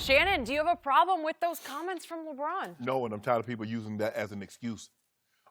Shannon, do you have a problem with those comments from LeBron? No, and I'm tired of people using that as an excuse.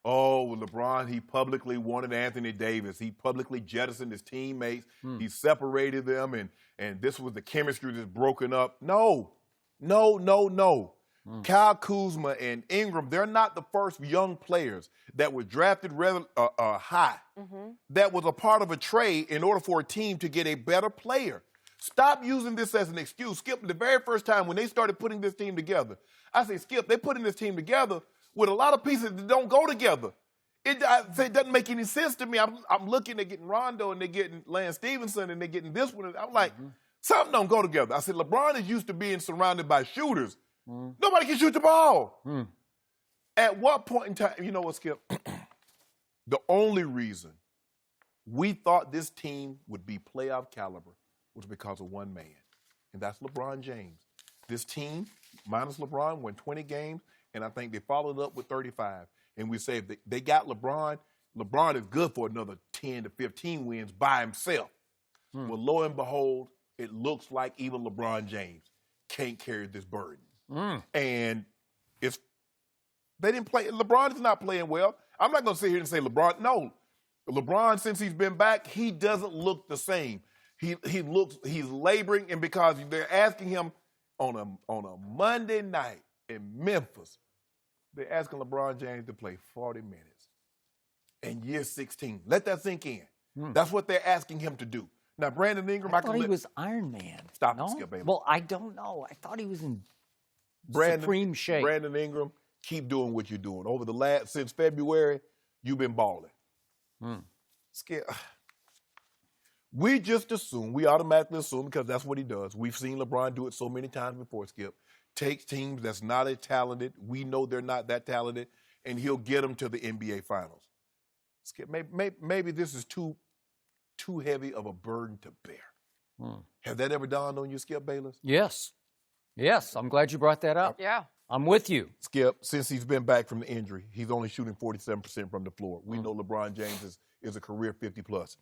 Oh, well, LeBron, he publicly wanted Anthony Davis. He publicly jettisoned his teammates. He separated them, and this was the chemistry that's broken up. No. Kyle Kuzma and Ingram, they're not the first young players that were drafted high. That was a part of a trade in order for a team to get a better player. Stop using this as an excuse. Skip, the very first time when they started putting this team together, I say, Skip, they're putting this team together with a lot of pieces that don't go together. It doesn't make any sense to me. I'm looking at getting Rondo and they're getting Lance Stevenson and they're getting this one. I'm like, something don't go together. I said, LeBron is used to being surrounded by shooters. Nobody can shoot the ball. At what point in time, you know what, Skip? The only reason we thought this team would be playoff caliber was because of one man, and that's LeBron James. This team, minus LeBron, won 20 games, and I think they followed up with 35. And we say if they got LeBron, LeBron is good for another 10 to 15 wins by himself. Well, lo and behold, it looks like even LeBron James can't carry this burden. And they didn't play. LeBron is not playing well. I'm not going to sit here and say LeBron. No, LeBron, since he's been back, he doesn't look the same. He's laboring, and because they're asking him on a Monday night in Memphis, they're asking LeBron James to play 40 minutes in year 16. Let that sink in. That's what they're asking him to do. Now, Brandon Ingram, I thought he was Iron Man. Stop no? it, Skip, baby. Well, I don't know. I thought he was in supreme shape. Brandon Ingram, keep doing what you're doing. Since February, you've been balling. Skip. We automatically assume, because that's what he does. We've seen LeBron do it so many times before, Skip. Takes teams that's not as talented, we know they're not that talented, and he'll get them to the NBA Finals. Skip, maybe this is too heavy of a burden to bear. Have that ever dawned on you, Skip Bayless? Yes. I'm glad you brought that up. Yeah. I'm with you. Skip, since he's been back from the injury, he's only shooting 47% from the floor. We know LeBron James is a career 50-plus,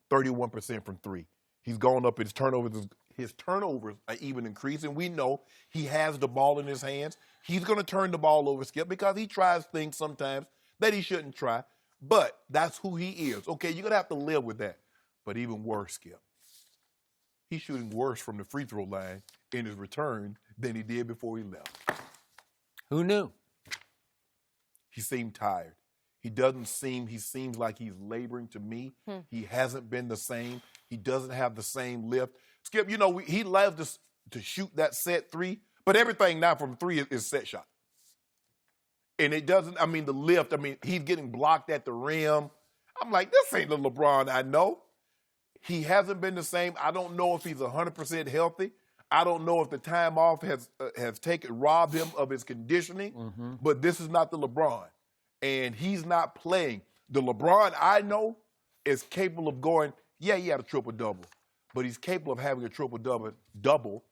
31% from three. He's gone up. His turnovers are even increasing. We know he has the ball in his hands. He's going to turn the ball over, Skip, because he tries things sometimes that he shouldn't try. But that's who he is. Okay, you're going to have to live with that. But even worse, Skip, he's shooting worse from the free throw line in his return than he did before he left. Who knew? He seemed tired. He seems like he's laboring to me. He hasn't been the same. He doesn't have the same lift. Skip, he loves to shoot that set three, but everything now from three is set shot. And it doesn't, the lift, he's getting blocked at the rim. I'm like, this ain't the LeBron I know. He hasn't been the same. I don't know if he's 100% healthy. I don't know if the time off has robbed him of his conditioning, but this is not the LeBron. And he's not playing. The LeBron I know is capable of going, he had a triple-double, but he's capable of having a triple-double,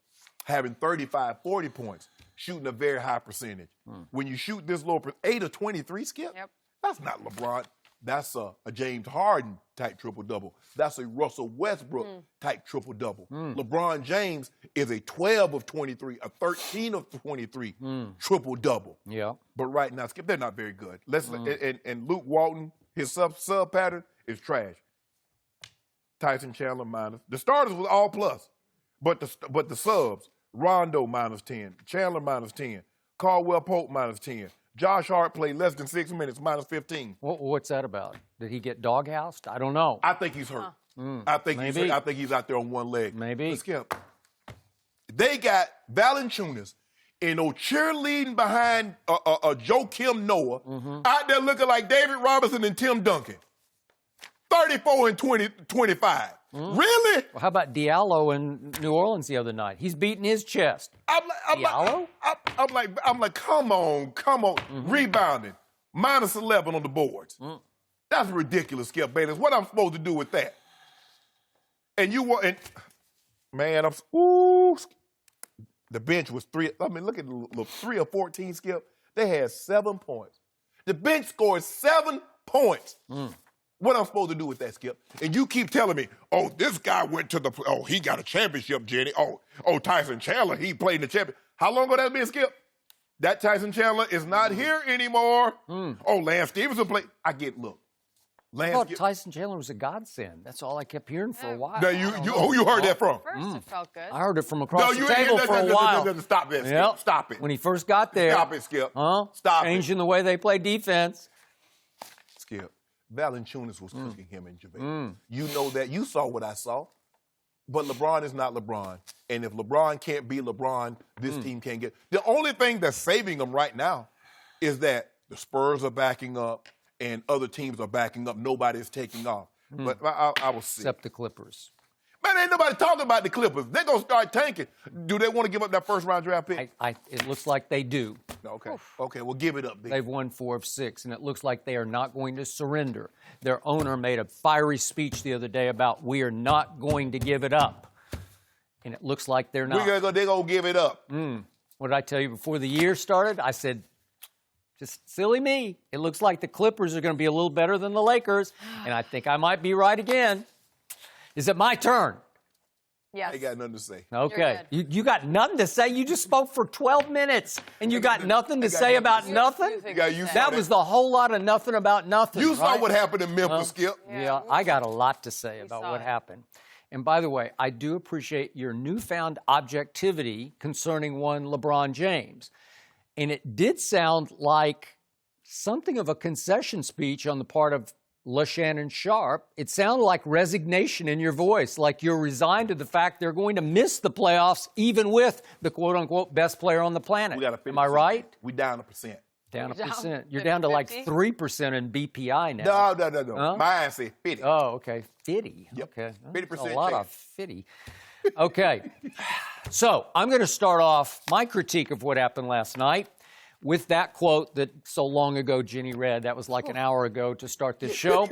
having 35, 40 points, shooting a very high percentage. When you shoot this low, 8 of 23, Skip, that's not LeBron. That's a James Harden type triple-double. That's a Russell Westbrook type triple-double. LeBron James is a 12 of 23, a 13 of 23 triple-double. Yeah. But right now, Skip, they're not very good. And Luke Walton, his sub pattern is trash. Tyson Chandler minus. The starters was all plus, but the subs, Rondo minus 10, Chandler minus 10, Caldwell Pope minus 10. Josh Hart played less than 6 minutes, minus 15. What's that about? Did he get doghoused? I don't know. I think he's hurt. I think he's out there on one leg. Maybe. But Skip, they got Valanciunas and cheerleading behind Joakim Noah out there looking like David Robinson and Tim Duncan. 34 and 25. Really? Well, how about Diallo in New Orleans the other night? He's beating his chest. Diallo? I'm like, come on. Rebounding. Minus 11 on the boards. That's ridiculous, Skip Bayless. What I'm supposed to do with that? And the bench was look at the 3 of 14, Skip. They had 7 points. The bench scored 7 points. What I'm supposed to do with that, Skip? And you keep telling me, oh, this guy went to he got a championship, Jenny. Oh, Tyson Chandler, he played in the championship. How long ago that been, Skip? That Tyson Chandler is not here anymore. Oh, Lance Stevenson played. I get, look. I thought Tyson Chandler was a godsend. That's all I kept hearing for a while. Now, who you heard that from? First, it felt good. I heard it from across the table for a while. Stop that, Skip. Yep. Stop it. When he first got there. Stop it, Skip. Stop Changing the way they play defense. Skip. Valanciunas was cooking him in JaVale. You know that. You saw what I saw. But LeBron is not LeBron. And if LeBron can't be LeBron, this team can't get. The only thing that's saving them right now is that the Spurs are backing up and other teams are backing up. Nobody's taking off. But I will see. Except the Clippers. Man, ain't nobody talking about the Clippers. They're going to start tanking. Do they want to give up that first-round draft pick? It looks like they do. Okay. Okay, well, give it up, Big. They've won 4 of 6, and it looks like they are not going to surrender. Their owner made a fiery speech the other day about, we are not going to give it up. And it looks like they're not. They're going to give it up. What did I tell you before the year started? I said, just silly me. It looks like the Clippers are going to be a little better than the Lakers, and I think I might be right again. Is it my turn? Yes. I ain't got nothing to say. Okay. You got nothing to say? You just spoke for 12 minutes, and you got nothing to say about nothing? That was the whole lot of nothing about nothing. You saw what happened in Memphis, Skip. Yeah, I got a lot to say about what happened. And by the way, I do appreciate your newfound objectivity concerning one LeBron James. And it did sound like something of a concession speech on the part of Shannon Sharpe. It sounded like resignation in your voice, like you're resigned to the fact they're going to miss the playoffs even with the quote-unquote best player on the planet. Am I right? We down 1%. Down 1%. You're down to like 3% in BPI now. No. Huh? Mine say 50. Oh, okay. 50. Yep. Okay. 50%. A lot of 50. Okay. So I'm going to start off my critique of what happened last night with that quote that so long ago Jenny read. That was like an hour ago to start this show.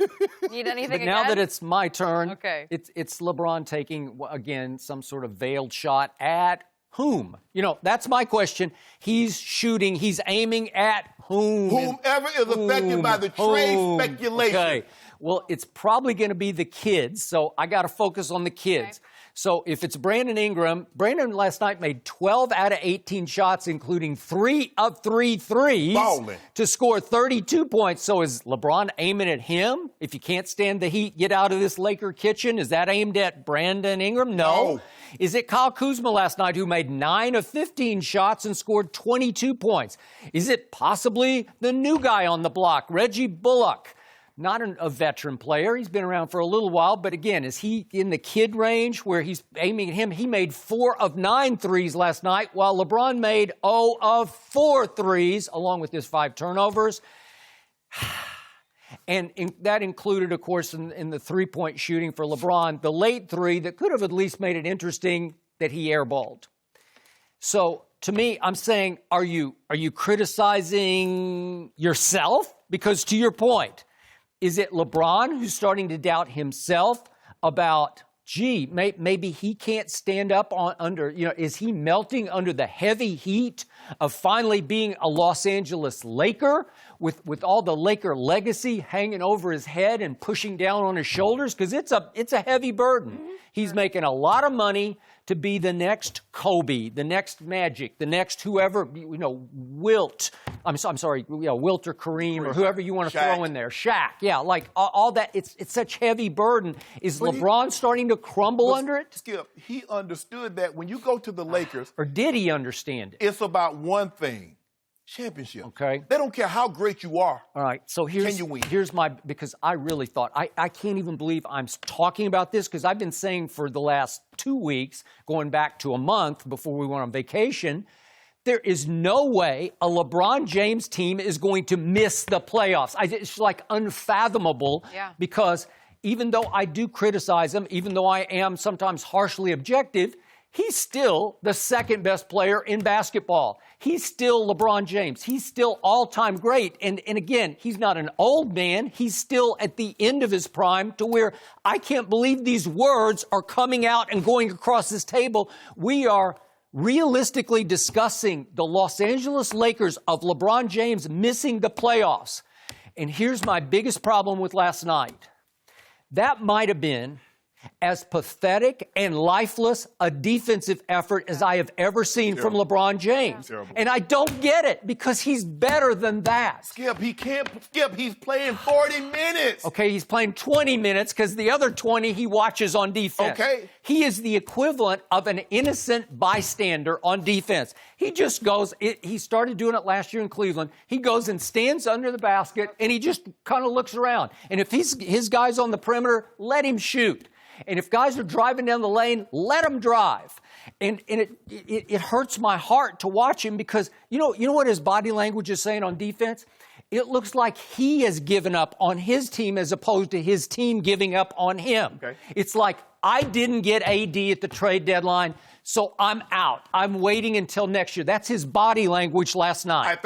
Need anything But again? now that it's my turn, Okay. it's LeBron taking, again, some sort of veiled shot at whom? You know, that's my question. He's shooting, he's aiming at whom? Whomever is affected by the trade speculation. Okay. Well, it's probably going to be the kids, so I got to focus on the kids. Okay. So if it's Brandon Ingram, Brandon last night made 12 out of 18 shots, including 3 of 3 threes Balling. to score 32 points. So is LeBron aiming at him? If you can't stand the heat, get out of this Laker kitchen. Is that aimed at Brandon Ingram? No. Is it Kyle Kuzma last night who made 9 of 15 shots and scored 22 points? Is it possibly the new guy on the block, Reggie Bullock? Not a veteran player. He's been around for a little while, but again, is he in the kid range where he's aiming at him? He made 4 of 9 threes last night, while LeBron made 0 of 4 threes, along with his 5 turnovers. And that included, of course, in the three-point shooting for LeBron, the late 3 that could have at least made it interesting that he airballed. So, to me, I'm saying, are you criticizing yourself? Because to your point, is it LeBron who's starting to doubt himself about, gee, maybe he can't stand up is he melting under the heavy heat of finally being a Los Angeles Laker with all the Laker legacy hanging over his head and pushing down on his shoulders? Because it's a heavy burden. He's making a lot of money to be the next Kobe, the next Magic, the next whoever, Wilt. I'm sorry, Wilt or Kareem or whoever you want to throw in there. Shaq. Yeah, like all that. It's such heavy burden. Is LeBron starting to crumble under it? Skip, he understood that when you go to the Lakers. Or did he understand it? It's about one thing. Championship. Okay. They don't care how great you are. All right. So because I really thought, I can't even believe I'm talking about this because I've been saying for the last 2 weeks, going back to a month before we went on vacation, there is no way a LeBron James team is going to miss the playoffs. It's like unfathomable because even though I do criticize him, even though I am sometimes harshly objective, he's still the second best player in basketball. He's still LeBron James. He's still all-time great. And again, he's not an old man. He's still at the end of his prime to where I can't believe these words are coming out and going across this table. We are realistically discussing the Los Angeles Lakers of LeBron James missing the playoffs. And here's my biggest problem with last night. That might have been as pathetic and lifeless a defensive effort as I have ever seen from LeBron James. And I don't get it because he's better than that. Skip, he can't skip. He's playing 40 minutes. Okay, he's playing 20 minutes because the other 20 he watches on defense. Okay. He is the equivalent of an innocent bystander on defense. He just goes, he started doing it last year in Cleveland. He goes and stands under the basket and he just kind of looks around. And if his guy's on the perimeter, let him shoot. And if guys are driving down the lane, let them drive. And it hurts my heart to watch him because you know what his body language is saying on defense? It looks like he has given up on his team as opposed to his team giving up on him. Okay. It's like, I didn't get AD at the trade deadline, so I'm out. I'm waiting until next year. That's his body language last night.